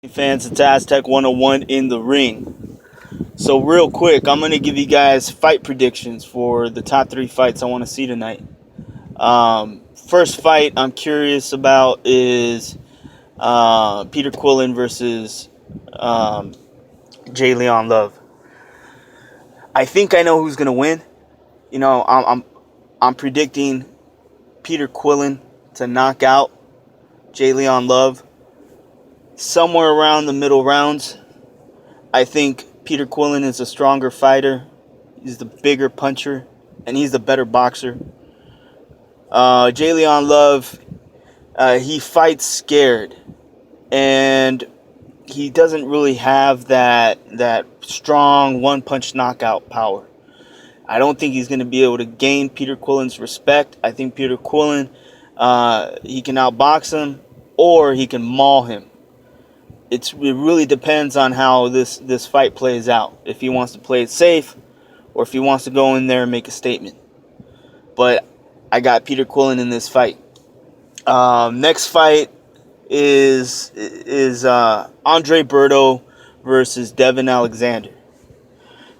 Fans, it's Aztec 101 in the ring. So real quick, I'm going to give you guys fight predictions for the top 3 fights I want to see tonight. First fight I'm curious about is Peter Quillen versus J. Leon Love. I think I know who's going to win. I'm predicting Peter Quillen to knock out J. Leon Love somewhere around the middle rounds. I think Peter Quillen is a stronger fighter. He's the bigger puncher, and he's the better boxer. J. Leon Love, he fights scared, and he doesn't really have that strong one-punch knockout power. I don't think he's going to be able to gain Peter Quillen's respect. I think Peter Quillen, he can outbox him, or he can maul him. It really depends on how this fight plays out. If he wants to play it safe, or if he wants to go in there and make a statement. But I got Peter Quillen in this fight. Next fight is Andre Berto versus Devin Alexander.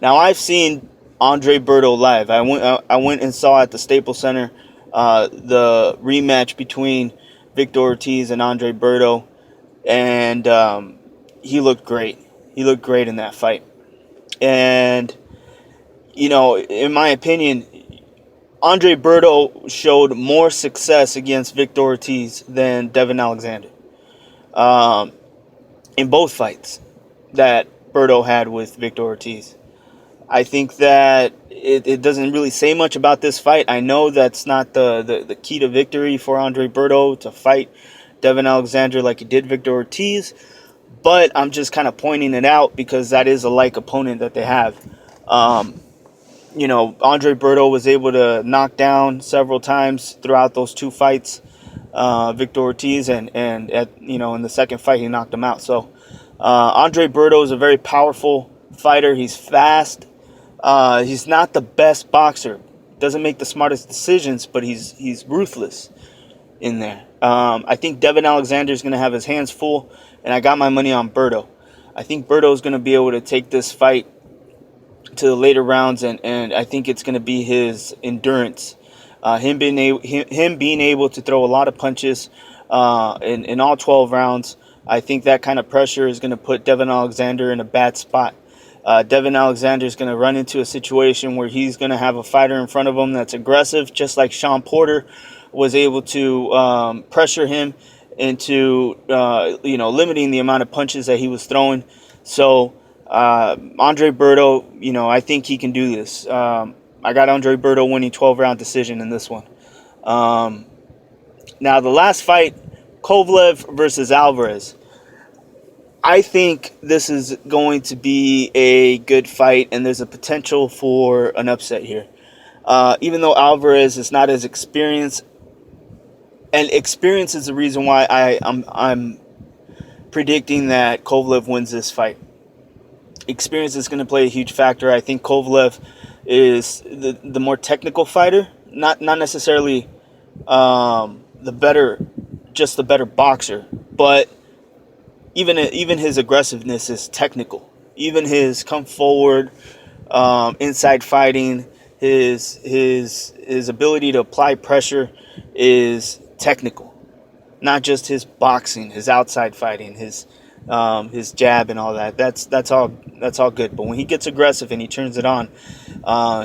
Now I've seen Andre Berto live. I went and saw at the Staples Center the rematch between Victor Ortiz and Andre Berto. And he looked great. He looked great in that fight. And, in my opinion, Andre Berto showed more success against Victor Ortiz than Devin Alexander in both fights that Berto had with Victor Ortiz. I think that it doesn't really say much about this fight. I know that's not the key to victory for Andre Berto, to fight Devin Alexander like he did Victor Ortiz, but I'm just kind of pointing it out because that is a like opponent that they have. Andre Berto was able to knock down several times throughout those 2 fights Victor Ortiz, and at in the second fight he knocked him out. So Andre Berto is a very powerful fighter. He's fast. He's not the best boxer. Doesn't make the smartest decisions, but he's ruthless in there. I think Devin Alexander is going to have his hands full, and I got my money on Berto. I think Berto is going to be able to take this fight to the later rounds, and I think it's going to be his endurance, him being able to throw a lot of punches in all 12 rounds. I think that kind of pressure is going to put Devin Alexander in a bad spot. Devin Alexander is going to run into a situation where he's going to have a fighter in front of him that's aggressive, just like Sean Porter was able to pressure him into limiting the amount of punches that he was throwing. So Andre Berto, I think he can do this. I got Andre Berto winning 12-round decision in this one. Now the last fight, Kovalev versus Alvarez. I think this is going to be a good fight, and there's a potential for an upset here. Even though Alvarez is not as experienced, and experience is the reason why I'm predicting that Kovalev wins this fight. Experience is going to play a huge factor. I think Kovalev is the more technical fighter, not necessarily the better boxer, but even his aggressiveness is technical. Even his come forward, inside fighting, his ability to apply pressure is technical, not just his boxing, his outside fighting, his jab and all that. That's all good. But when he gets aggressive and he turns it on,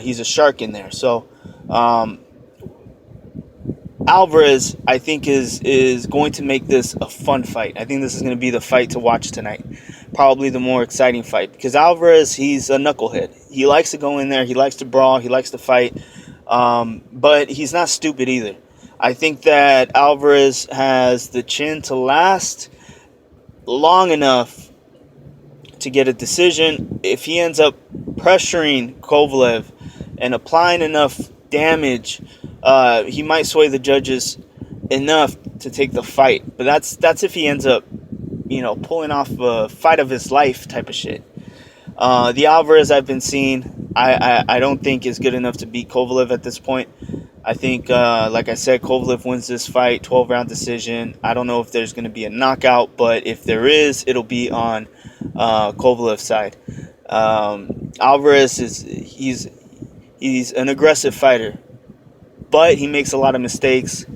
he's a shark in there. So Alvarez, I think, is going to make this a fun fight. I think this is going to be the fight to watch tonight. Probably the more exciting fight, because Alvarez, he's a knucklehead. He likes to go in there. He likes to brawl. He likes to fight. But he's not stupid either. I think that Alvarez has the chin to last long enough to get a decision. If he ends up pressuring Kovalev and applying enough damage, he might sway the judges enough to take the fight. But that's if he ends up, pulling off a fight of his life type of shit. The Alvarez I've been seeing, I don't think is good enough to beat Kovalev at this point. I think, like I said, Kovalev wins this fight, 12-round decision. I don't know if there's going to be a knockout, but if there is, it'll be on Kovalev's side. Alvarez he's an aggressive fighter, but he makes a lot of mistakes,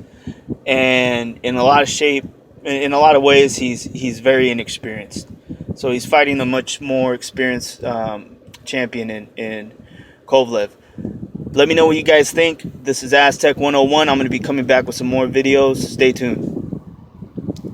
and in a lot of ways, he's very inexperienced. So he's fighting a much more experienced champion in Kovalev. Let me know what you guys think. This is Aztec 101. I'm going to be coming back with some more videos. Stay tuned.